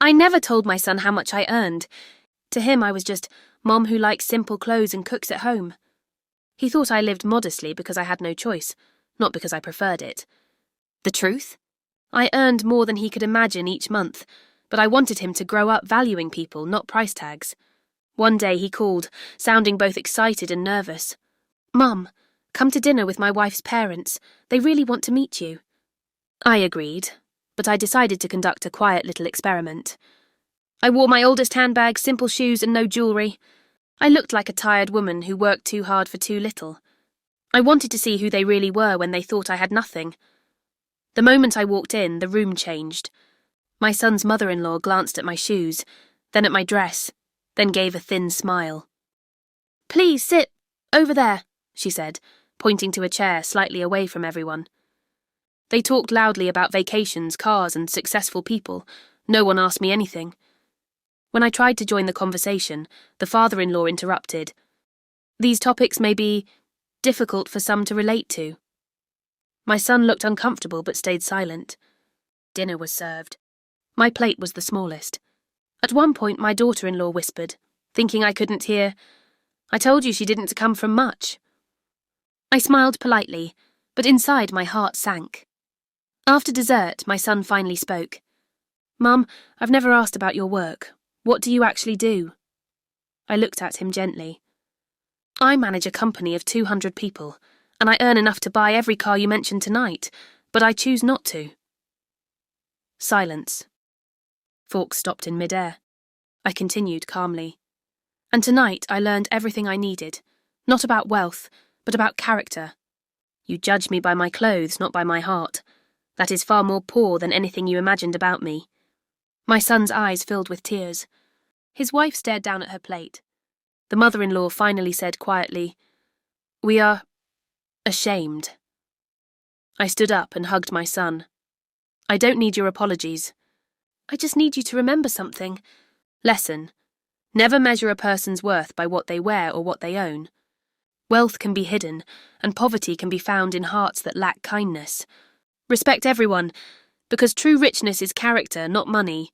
I never told my son how much I earned. To him, I was just Mom who likes simple clothes and cooks at home. He thought I lived modestly because I had no choice, not because I preferred it. The truth? I earned more than he could imagine each month, but I wanted him to grow up valuing people, not price tags. One day he called, sounding both excited and nervous. "Mum, come to dinner with my wife's parents. They really want to meet you." I agreed, but I decided to conduct a quiet little experiment. I wore my oldest handbag, simple shoes, and no jewellery. I looked like a tired woman who worked too hard for too little. I wanted to see who they really were when they thought I had nothing. The moment I walked in, the room changed. My son's mother-in-law glanced at my shoes, then at my dress, then gave a thin smile. "Please sit over there," she said, pointing to a chair slightly away from everyone. They talked loudly about vacations, cars, and successful people. No one asked me anything. When I tried to join the conversation, the father-in-law interrupted. "These topics may be difficult for some to relate to." My son looked uncomfortable but stayed silent. Dinner was served. My plate was the smallest. At one point, my daughter-in-law whispered, thinking I couldn't hear, "I told you she didn't come from much." I smiled politely, but inside my heart sank. After dessert, my son finally spoke. "Mum, I've never asked about your work. What do you actually do?" I looked at him gently. "I manage a company of 200 people, and I earn enough to buy every car you mentioned tonight, but I choose not to." Silence. Fawkes stopped in mid-air. I continued calmly. "And tonight I learned everything I needed, not about wealth, but about character. You judge me by my clothes, not by my heart. That is far more poor than anything you imagined about me." My son's eyes filled with tears. His wife stared down at her plate. The mother-in-law finally said quietly, "We are ashamed." I stood up and hugged my son. "I don't need your apologies. I just need you to remember something. Lesson. Never measure a person's worth by what they wear or what they own. Wealth can be hidden, and poverty can be found in hearts that lack kindness. Respect everyone, because true richness is character, not money.